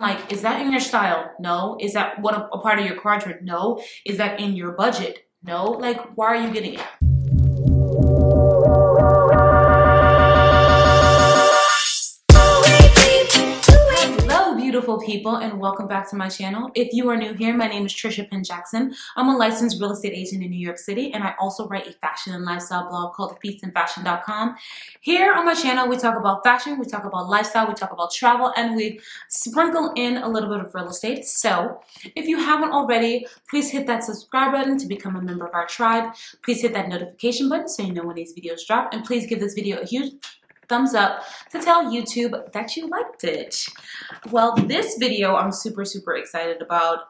Like, is that in your style? No. Is that what a part of your quadrant? No. Is that in your budget? No. Like, why are you getting it? Hello, beautiful people, and welcome back to my channel. If you are new here, my name is Trisha Jackson. I'm a licensed real estate agent in New York City, and I also write a fashion and lifestyle blog called feastandfashion.com. Here on my channel, we talk about fashion, we talk about lifestyle, we talk about travel, and we sprinkle in a little bit of real estate. So if you haven't already, please hit that subscribe button to become a member of our tribe. Please hit that notification button so you know when these videos drop, and please give this video a huge thumbs up to tell YouTube that you liked it. Well, this video I'm super excited about.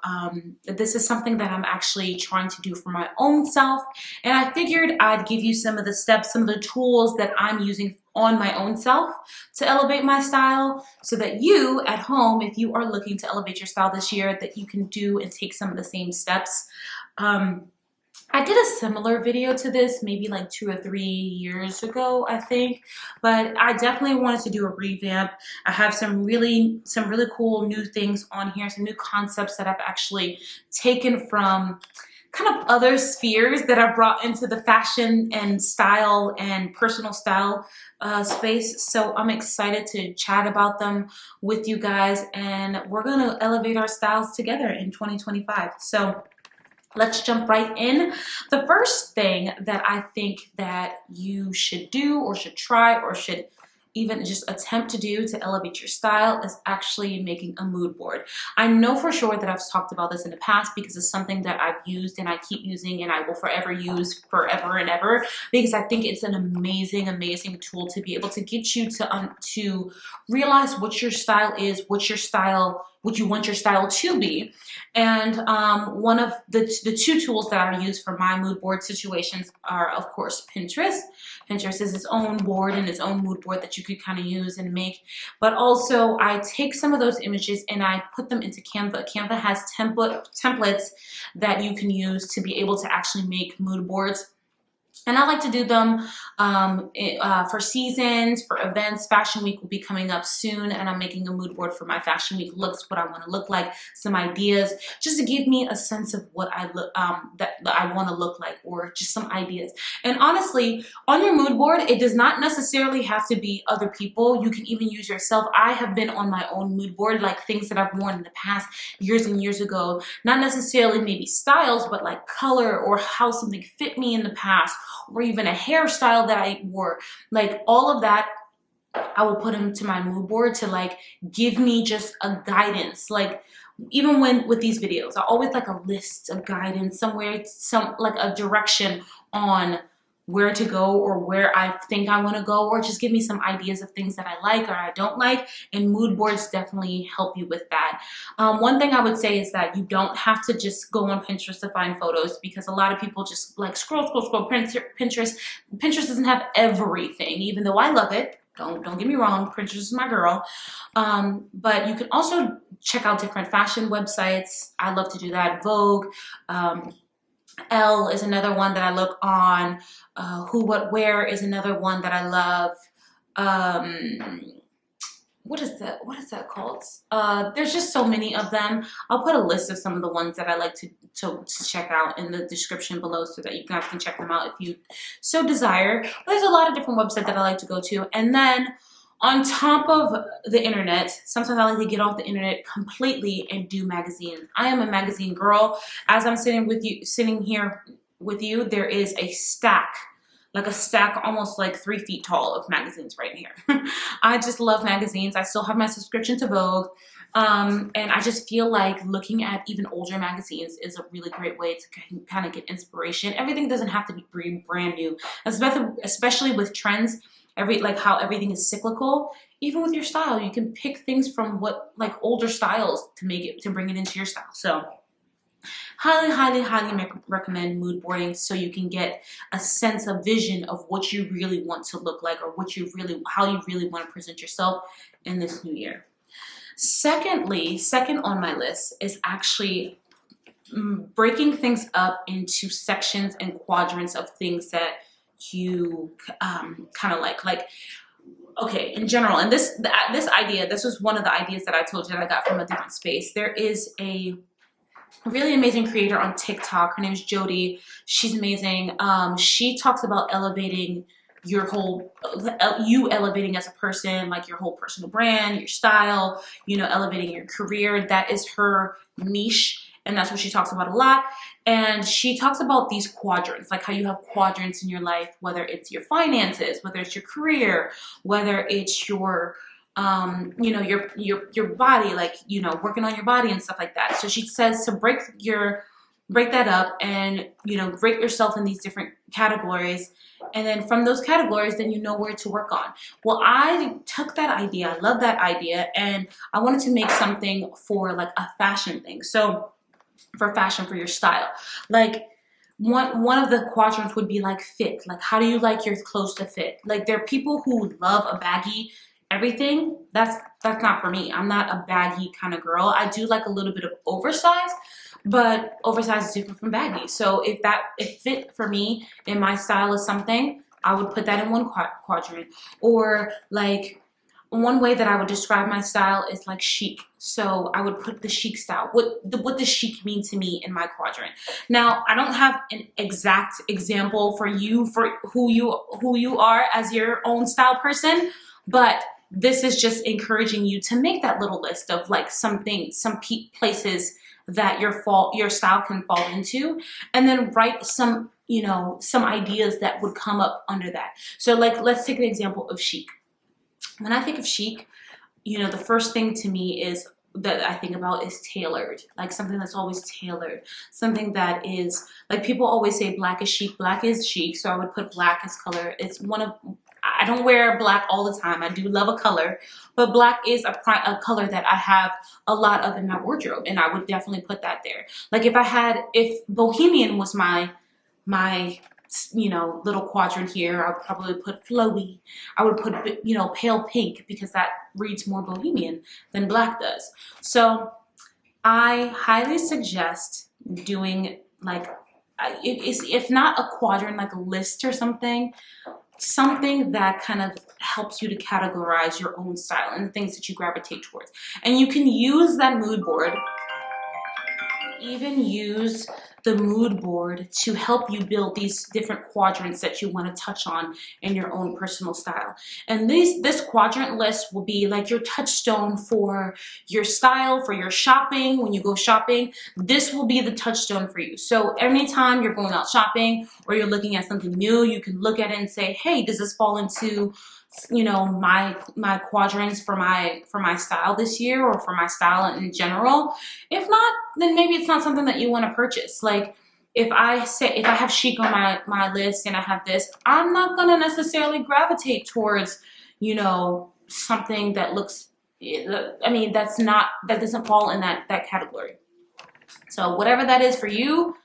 This is something that I'm actually trying to do for my own self, and I figured I'd give you some of the steps, some of the tools that I'm using on my own self to elevate my style, so that you at home, if you are looking to elevate your style this year, that you can do and take some of the same steps. I did a similar video to this maybe like 2 or 3 years ago, I think, but I definitely wanted to do a revamp. I have some really cool new things on here, some new concepts that I've actually taken from kind of other spheres that I brought into the fashion and style and personal style space. So I'm excited to chat about them with you guys, and we're gonna elevate our styles together in 2025. So let's jump right in. The first thing that I think that you should do or should try or should even just attempt to do to elevate your style is actually making a mood board. I know for sure that I've talked about this in the past because it's something that I've used and I keep using and I will forever use forever and ever, because I think it's an amazing tool to be able to get you to realize what your style is, what you want your style to be. And one of the two tools that I use for my mood board situations are, of course, Pinterest. Pinterest is its own board and its own mood board that you could kind of use and make. But also, I take some of those images and I put them into Canva. Canva has templates that you can use to be able to actually make mood boards. And I like to do them for seasons, for events. Fashion Week will be coming up soon, and I'm making a mood board for my Fashion Week looks, what I want to look like, some ideas, just to give me a sense of what I look that I want to look like, or just some ideas. And honestly, on your mood board, it does not necessarily have to be other people. You can even use yourself. I have been on my own mood board, like things that I've worn in the past years and years ago. Not necessarily maybe styles, but like color or how something fit me in the past, or even a hairstyle that I wore. Like all of that, I will put into my mood board to like give me just a guidance. Like even with these videos, I always like a list of guidance somewhere, like a direction on where to go or where I think I want to go, or just give me some ideas of things that I like or I don't like, and mood boards definitely help you with that. One thing I would say is that you don't have to just go on Pinterest to find photos, because a lot of people just like scroll Pinterest. Pinterest doesn't have everything, even though I love it. Don't get me wrong, Pinterest is my girl. But you can also check out different fashion websites. I love to do that. Vogue, Elle is another one that I look on. Who What Wear is another one that I love. What is that called? There's just so many of them. I'll put a list of some of the ones that I like to check out in the description below, so that you guys can check them out if you so desire. But there's a lot of different websites that I like to go to. And then on top of the internet, sometimes I like to get off the internet completely and do magazines. I am a magazine girl. As I'm sitting here with you, there is a stack, almost like 3 feet tall of magazines right here. I just love magazines. I still have my subscription to Vogue. And I just feel like looking at even older magazines is a really great way to kind of get inspiration. Everything doesn't have to be brand new, especially with trends. Like how everything is cyclical. Even with your style, you can pick things from older styles to bring it into your style. So highly recommend mood boarding, so you can get a sense of vision of what you really want to look like, or how you really want to present yourself in this new year. Second on my list is actually breaking things up into sections and quadrants of things that you kind of like okay, in general, and this idea, this was one of the ideas that I told you that I got from a different space. There is a really amazing creator on TikTok. Her name is Jody. She's amazing. She talks about elevating your whole, you elevating as a person, like your whole personal brand, your style, you know, elevating your career. That is her niche. And that's what she talks about a lot. And she talks about these quadrants, like how you have quadrants in your life, whether it's your finances, whether it's your career, whether it's your you know, your body, like, you know, working on your body and stuff like that. So she says to break that up and, you know, break yourself in these different categories. And then from those categories, then you know where to work on. Well, I took that idea, I love that idea, and I wanted to make something for like a fashion thing. So for fashion, for your style, like one of the quadrants would be like fit. Like, how do you like your clothes to fit? Like, there are people who love a baggy everything. That's not for me. I'm not a baggy kind of girl. I do like a little bit of oversized, but oversized is different from baggy. So if fit for me in my style is something, I would put that in one quadrant. Or like, one way that I would describe my style is like chic. So I would put the chic style. What does chic mean to me in my quadrant? Now, I don't have an exact example for you, for who you are as your own style person, but this is just encouraging you to make that little list of like some places that your style can fall into, and then write some, you know, some ideas that would come up under that. So like, let's take an example of chic. When I think of chic, you know, the first thing to me is that I think about is tailored, like something that's always tailored, something that is like, people always say black is chic. Black is chic, so I would put black as color. It's one of, I don't wear black all the time. I do love a color, but black is a color that I have a lot of in my wardrobe, and I would definitely put that there. Like if bohemian was my you know, little quadrant here, I would probably put flowy. I would put, you know, pale pink, because that reads more bohemian than black does. So I highly suggest doing like, if not a quadrant, like a list or something that kind of helps you to categorize your own style and the things that you gravitate towards. And you can use that mood board, even use the mood board to help you build these different quadrants that you want to touch on in your own personal style. And this quadrant list will be like your touchstone for your style, for your shopping. When you go shopping, this will be the touchstone for you. So anytime you're going out shopping or you're looking at something new, you can look at it and say, hey, does this fall into, you know, my quadrants for my style this year, or for my style in general? If not, then maybe it's not something that you want to purchase. Like, if I have chic on my list and I have this, I'm not gonna necessarily gravitate towards, you know, something that looks, I mean, that doesn't fall in that category. So whatever that is for you,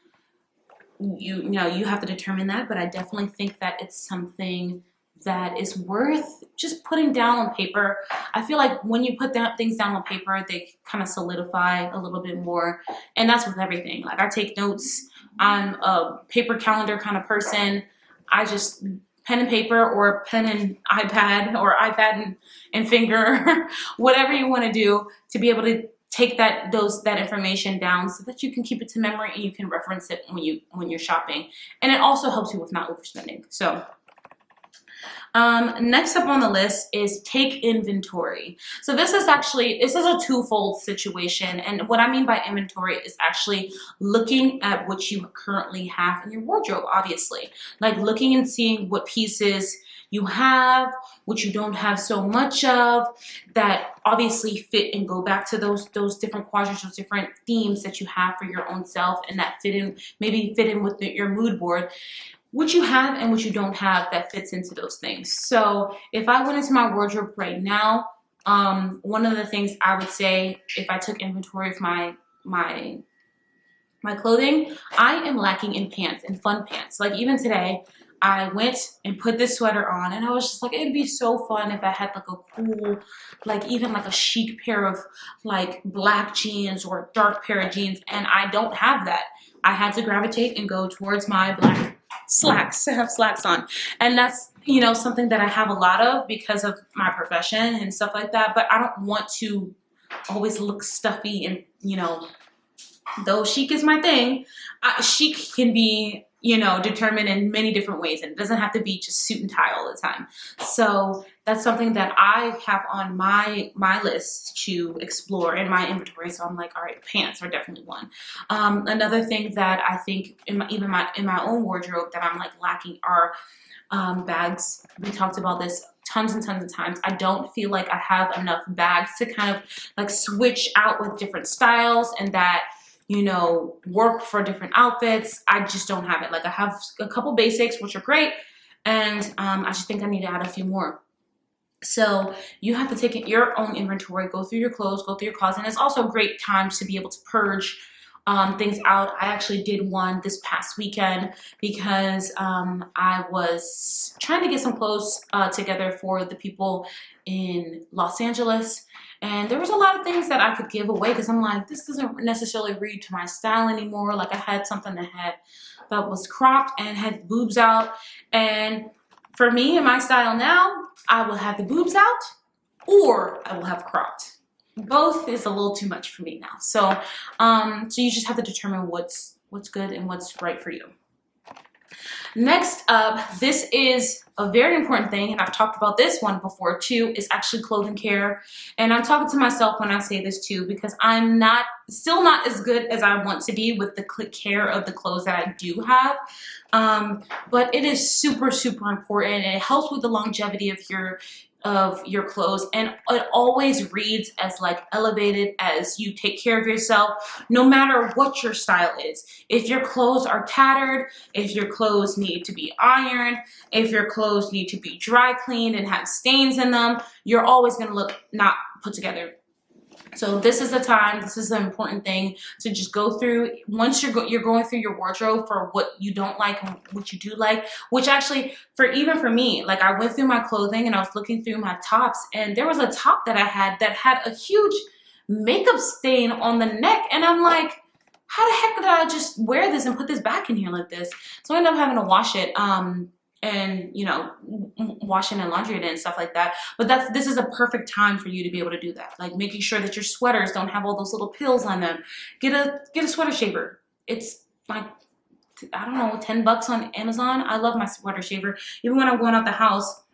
you know, you have to determine that. But I definitely think that it's something that is worth just putting down on paper. I feel like when you put things down on paper, they kind of solidify a little bit more. And that's with everything. Like, I take notes. I'm a paper calendar kind of person. I just pen and paper, or pen and iPad, or iPad and finger, whatever you want to do to be able to take that information down so that you can keep it to memory and you can reference it when you're shopping. And it also helps you with not overspending. So next up on the list is take inventory. So this is a twofold situation. And what I mean by inventory is actually looking at what you currently have in your wardrobe, obviously. Like, looking and seeing what pieces you have, what you don't have so much of, that obviously fit and go back to those different quadrants, those different themes that you have for your own self, and that maybe fit in with your mood board. What you have and what you don't have that fits into those things. So if I went into my wardrobe right now, one of the things I would say, if I took inventory of my clothing, I am lacking in pants, in fun pants. Like, even today, I went and put this sweater on, and I was just like, it'd be so fun if I had like a cool, like even like a chic pair of like black jeans or a dark pair of jeans, and I don't have that. I had to gravitate and go towards my black slacks, to have slacks on. And that's, you know, something that I have a lot of because of my profession and stuff like that. But I don't want to always look stuffy and, you know, though chic is my thing, chic can be, you know, determined in many different ways, and it doesn't have to be just suit and tie all the time. So that's something that I have on my list to explore in my inventory. So I'm like, all right, pants are definitely one. Another thing that I think in my own wardrobe that I'm like lacking are bags. We talked about this tons and tons of times. I don't feel like I have enough bags to kind of like switch out with different styles and that, you know, work for different outfits. I just don't have it. Like I have a couple basics, which are great. And I just think I need to add a few more. So you have to take your own inventory, go through your clothes, go through your closet. And it's also a great time to be able to purge things out. I actually did one this past weekend because I was trying to get some clothes together for the people in Los Angeles. And there was a lot of things that I could give away because I'm like, this doesn't necessarily read to my style anymore. Like I had something that was cropped and had boobs out. And for me and my style now, I will have the boobs out or I will have cropped. Both is a little too much for me now. So, so you just have to determine what's good and what's right for you. Next up, this is a very important thing, and I've talked about this one before too, is actually clothing care. And I'm talking to myself when I say this too, because I'm still not as good as I want to be with the care of the clothes that I do have. But it is super, super important, and it helps with the longevity of your clothes, and it always reads as like elevated as you take care of yourself, no matter what your style is. If your clothes are tattered, if your clothes need to be ironed, if your clothes need to be dry cleaned and have stains in them, you're always going to look not put together. So this is the time, this is the important thing to just go through. Once you're going through your wardrobe for what you don't like and what you do like, which actually, even for me, like I went through my clothing and I was looking through my tops, and there was a top that I had that had a huge makeup stain on the neck, and I'm like, how the heck did I just wear this and put this back in here like this? So I ended up having to wash it. And, you know, washing and laundry it and stuff like that. But this is a perfect time for you to be able to do that. Like making sure that your sweaters don't have all those little pills on them. Get a sweater shaver. It's like, I don't know, $10 on Amazon. I love my sweater shaver. Even when I'm going out the house,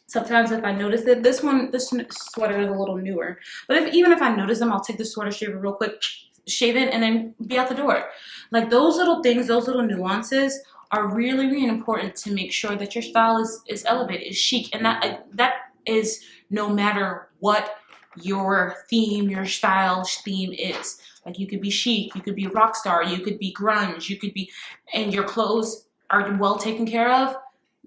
sometimes if I notice that this sweater is a little newer. But even if I notice them, I'll take the sweater shaver real quick, shave it, and then be out the door. Like those little things, those little nuances are really, really important to make sure that your style is elevated, is chic. And that is no matter what your theme, your style theme is. Like you could be chic, you could be a rock star, you could be grunge, you could be, and your clothes are well taken care of,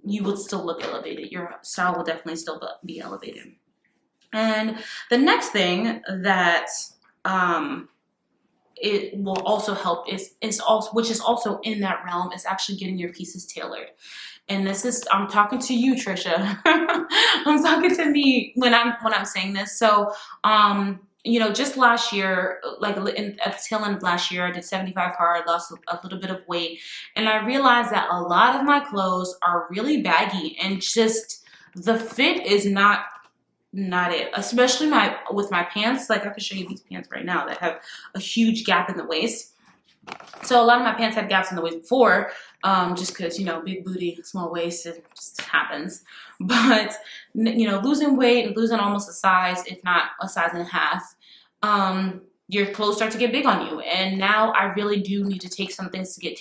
you would still look elevated. Your style will definitely still be elevated. And the next thing that it will also help which is also in that realm, is actually getting your pieces tailored. And I'm talking to you, Trisha. I'm talking to me when I'm saying this. So, you know, just last year, like at the tail end of last year, I did 75 hard, lost a little bit of weight. And I realized that a lot of my clothes are really baggy, and just the fit is not it, especially with my pants. Like I can show you these pants right now that have a huge gap in the waist. So a lot of my pants had gaps in the waist before, just because, you know, big booty, small waist, it just happens. But, you know, losing weight and losing almost a size, if not a size and a half, your clothes start to get big on you. And now I really do need to take some things to get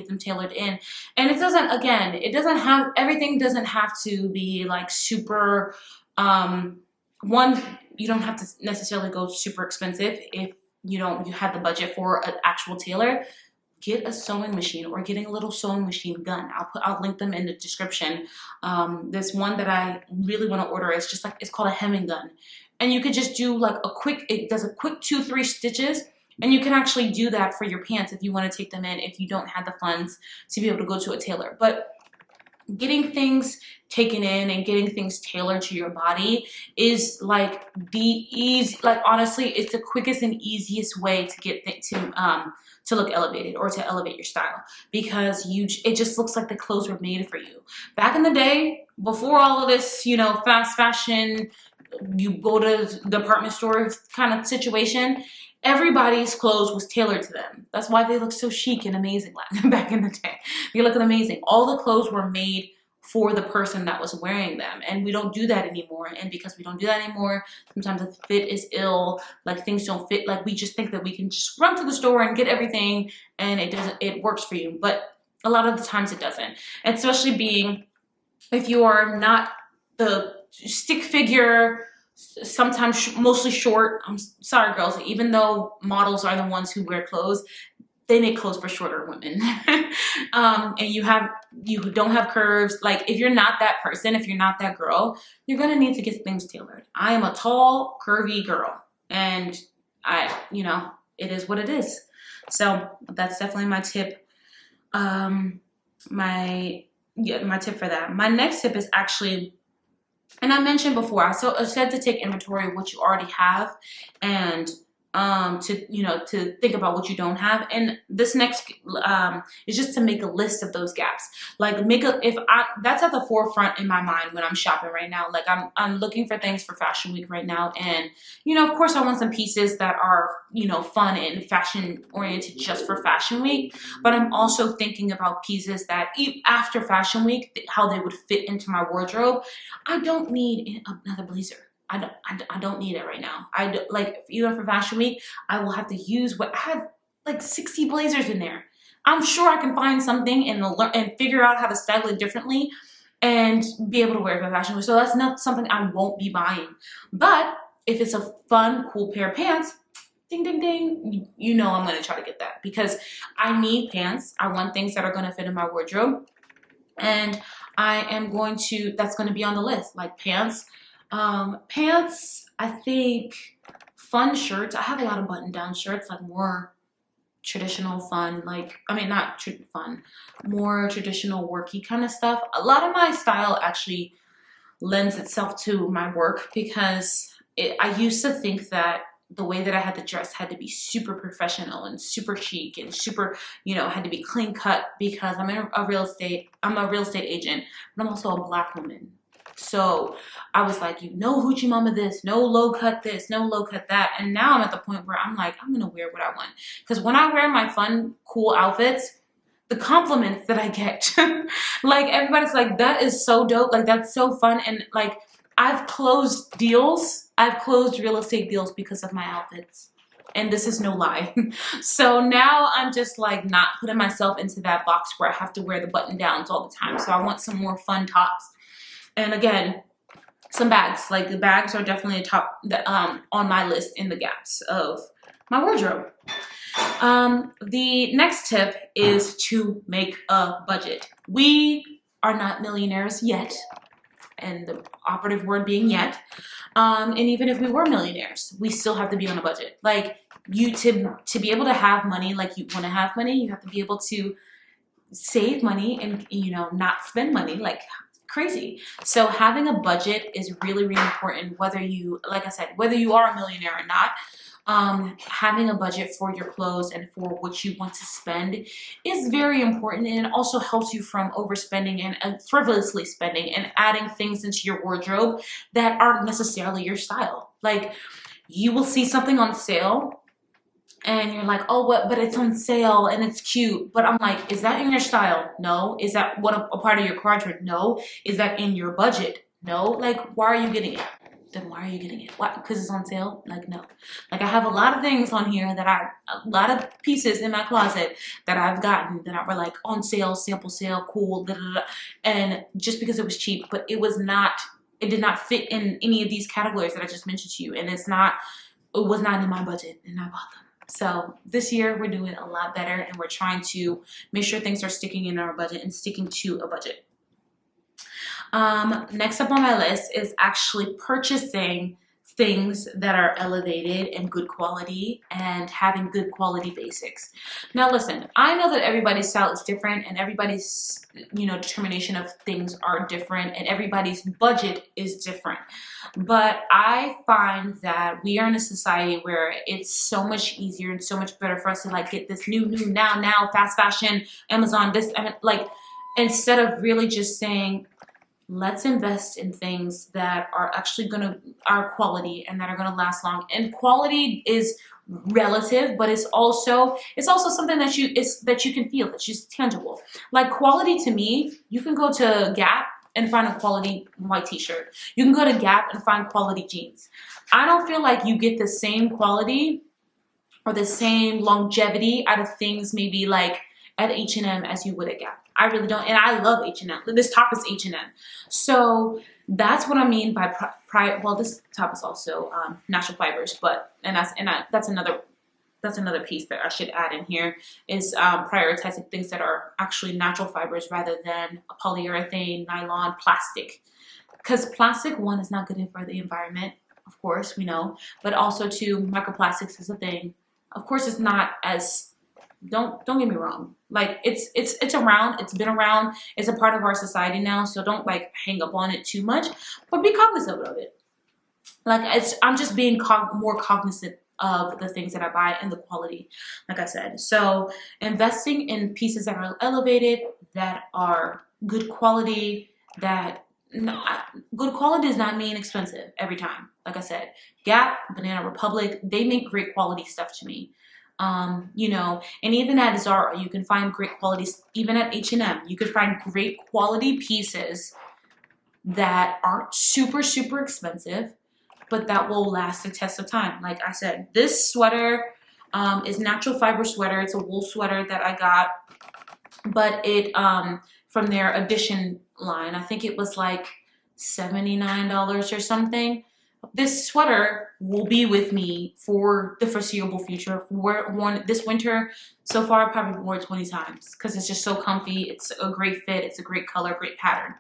them tailored in. And everything doesn't have to be like super, you don't have to necessarily go super expensive. If you have the budget for an actual tailor, get a sewing machine or getting a little sewing machine gun. I'll link them in the description. This one that I really want to order is just like, it's called a hemming gun. And you could just do like it does a quick 2-3 stitches, and you can actually do that for your pants if you want to take them in, if you don't have the funds to be able to go to a tailor. But getting things taken in and getting things tailored to your body is like the easy, like honestly, it's the quickest and easiest way to get to look elevated or to elevate your style, because it just looks like the clothes were made for you. Back in the day, before all of this, you know, fast fashion, you go to the department store kind of situation, everybody's clothes was tailored to them. That's why they look so chic and amazing back in the day. They look amazing. All the clothes were made for the person that was wearing them, and we don't do that anymore. And because we don't do that anymore, sometimes the fit is ill, like things don't fit, like we just think that we can just run to the store and get everything and it works for you, but a lot of the times it doesn't. And especially being, if you are not the stick figure, sometimes mostly short. I'm sorry girls, even though models are the ones who wear clothes, they make clothes for shorter women. And you don't have curves. Like if you're not that person, if you're not that girl, you're gonna need to get things tailored. I am a tall, curvy girl, and you know, it is what it is. So that's definitely my tip. My tip for that. My next tip is actually, and I mentioned before, I said to take inventory of what you already have, and to think about what you don't have. And this next is just to make a list of those gaps. Like that's at the forefront in my mind when I'm shopping right now. Like I'm looking for things for Fashion Week right now, and of course I want some pieces that are fun and fashion oriented just for Fashion Week. But I'm also thinking about pieces that after Fashion Week, how they would fit into my wardrobe. I don't need another blazer. I don't need it right now. Even for Fashion Week, I will have to use I have like 60 blazers in there. I'm sure I can find something and figure out how to style it differently and be able to wear it for Fashion Week. So that's not something I won't be buying. But if it's a fun, cool pair of pants, ding, ding, ding, I'm going to try to get that, because I need pants. I want things that are going to fit in my wardrobe. And that's going to be on the list, like pants. Pants, I think fun shirts. I have a lot of button-down shirts, like more traditional fun, more traditional worky kind of stuff. A lot of my style actually lends itself to my work, because I used to think that the way that I had to dress had to be super professional and super chic and super, had to be clean cut, because I'm a real estate agent, but I'm also a Black woman. So I was like, hoochie mama this, no low cut this, no low cut that. And now I'm at the point where I'm like, I'm going to wear what I want. Because when I wear my fun, cool outfits, the compliments that I get, like everybody's like, that is so dope. Like, that's so fun. And like, I've closed real estate deals because of my outfits. And this is no lie. So now I'm just like not putting myself into that box where I have to wear the button downs all the time. So I want some more fun tops. And again, some bags. Like the bags are definitely on my list in the gaps of my wardrobe. The next tip is to make a budget. We are not millionaires yet, and the operative word being yet. And even if we were millionaires, we still have to be on a budget. Like to be able to have money, like you want to have money, you have to be able to save money and not spend money like crazy. So having a budget is really, really important, whether you are a millionaire or not. Having a budget for your clothes and for what you want to spend is very important, and it also helps you from overspending and frivolously spending and adding things into your wardrobe that aren't necessarily your style. Like, you will see something on sale and you're like, oh, but it's on sale and it's cute. But I'm like, is that in your style? No. Is that a part of your wardrobe? No. Is that in your budget? No. Like, why are you getting it? Then why are you getting it? Why? Because it's on sale? Like, no. Like, I have a lot of things on here a lot of pieces in my closet that I've gotten that were like on sale, sample sale, cool, da, da, da. And just because it was cheap, but it did not fit in any of these categories that I just mentioned to you. And it was not in my budget, and I bought them. So this year we're doing a lot better, and we're trying to make sure things are sticking in our budget and sticking to a budget. Next up on my list is actually purchasing things that are elevated and good quality and having good quality basics. Now listen, I know that everybody's style is different and everybody's, you know, determination of things are different and everybody's budget is different. But I find that we are in a society where it's so much easier and so much better for us to like get this new, now, fast fashion, Amazon, this, I mean, like, instead of really just saying, let's invest in things that are actually are quality and that are gonna last long. And quality is relative, but it's also something that you can feel, that's just tangible. Like quality to me, you can go to Gap and find a quality white t-shirt. You can go to Gap and find quality jeans. I don't feel like you get the same quality or the same longevity out of things maybe like at H&M as you would at Gap. I really don't, and I love H&M. This top is H&M, so that's what I mean by well, this top is also natural fibers, but that's another piece that I should add in here is prioritizing things that are actually natural fibers rather than polyurethane, nylon, plastic, because plastic, one, is not good for the environment. Of course, we know, but also two, microplastics is a thing. Of course, it's not as don't get me wrong, like it's around, it's been around, it's a part of our society now, so don't like hang up on it too much, but be cognizant of it. Like I'm just being more cognizant of the things that I buy and the quality, like I said. So investing in pieces that are elevated, that are good quality, good quality does not mean expensive every time. Like I said, Gap, Banana Republic, they make great quality stuff to me. You know, and even at Zara, you can find great qualities. Even at H&M, you could find great quality pieces that aren't super, super expensive, but that will last the test of time. Like I said, this sweater is natural fiber sweater. It's a wool sweater that I got, but it from their edition line. I think it was like $79 or something. This sweater will be with me for the foreseeable future. Worn this winter so far, I probably wore it 20 times because it's just so comfy. It's a great fit. It's a great color, great pattern.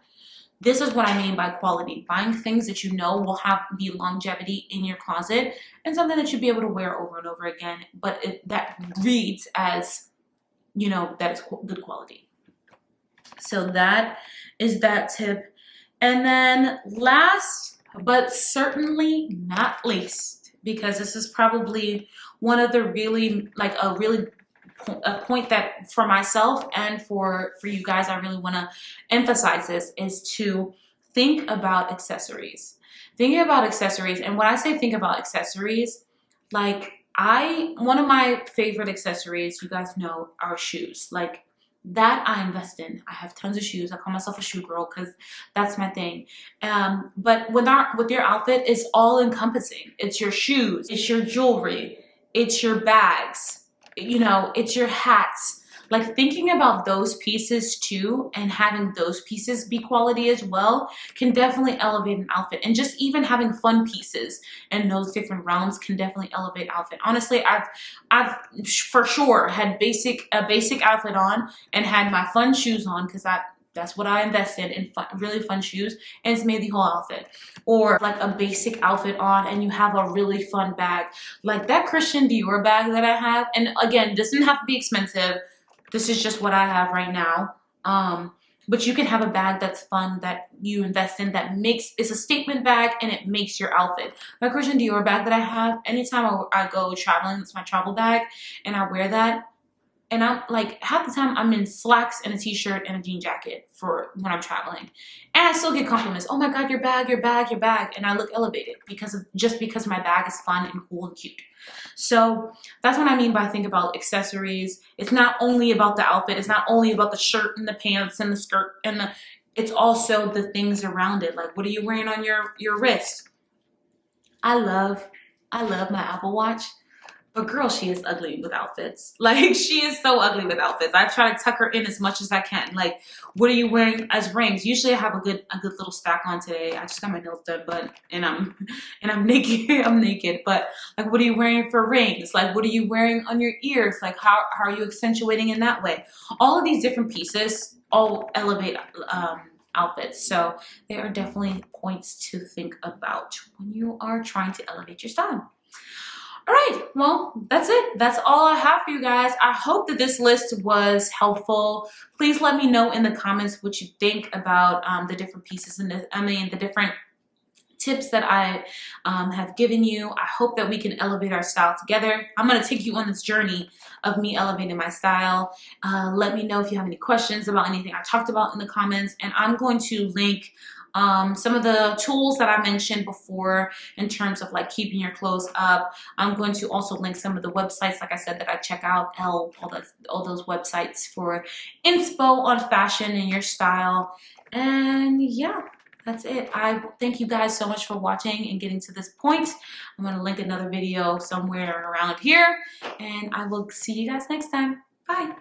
This is what I mean by quality. Buying things that you know will be longevity in your closet and something that you'll be able to wear over and over again, but that reads as, you know, that is good quality. So that is that tip. And then last but certainly not least, because this is probably one of the really, like a point that for myself and for you guys, I really want to emphasize this, is to think about accessories. Thinking about accessories, and when I say think about accessories, like one of my favorite accessories, you guys know, are shoes. Like that I invest in. I have tons of shoes. I call myself a shoe girl because that's my thing. But with your outfit, it's all encompassing. It's your shoes, it's your jewelry, it's your bags, you know, it's your hats. Like thinking about those pieces too and having those pieces be quality as well can definitely elevate an outfit. And just even having fun pieces in those different realms can definitely elevate outfit. Honestly, I've for sure had a basic outfit on and had my fun shoes on because that's what I invested in, really fun shoes, and it's made the whole outfit. Or like a basic outfit on and you have a really fun bag. Like that Christian Dior bag that I have, and again, this doesn't have to be expensive. This is just what I have right now. But you can have a bag that's fun, that you invest in, it's a statement bag and it makes your outfit. My Christian Dior bag that I have, anytime I go traveling, it's my travel bag, and I wear that. And I'm like, half the time I'm in slacks and a t-shirt and a jean jacket for when I'm traveling. And I still get compliments. Oh my God, your bag, your bag, your bag. And I look elevated because my bag is fun and cool and cute. So that's what I mean by think about accessories. It's not only about the outfit. It's not only about the shirt and the pants and the skirt it's also the things around it. Like, what are you wearing on your wrist? I love my Apple Watch. But girl, she is ugly with outfits. Like, she is so ugly with outfits. I try to tuck her in as much as I can. Like, what are you wearing as rings? Usually I have a good little stack on today. I just got my nails done, and I'm naked. I'm naked. But like, what are you wearing for rings? Like, what are you wearing on your ears? Like, how are you accentuating in that way? All of these different pieces all elevate outfits. So there are definitely points to think about when you are trying to elevate your style. All right, well, that's it. That's all I have for you guys. I hope that this list was helpful. Please let me know in the comments what you think about the different pieces and the different tips that I have given you. I hope that we can elevate our style together. I'm going to take you on this journey of me elevating my style. Let me know if you have any questions about anything I talked about in the comments, and I'm going to link some of the tools that I mentioned before in terms of like keeping your clothes up. I'm going to also link some of the websites, like I said, that I check out, all those websites for inspo on fashion and your style. And yeah, that's it. I thank you guys so much for watching and getting to this point. I'm going to link another video somewhere around here, and I will see you guys next time. Bye.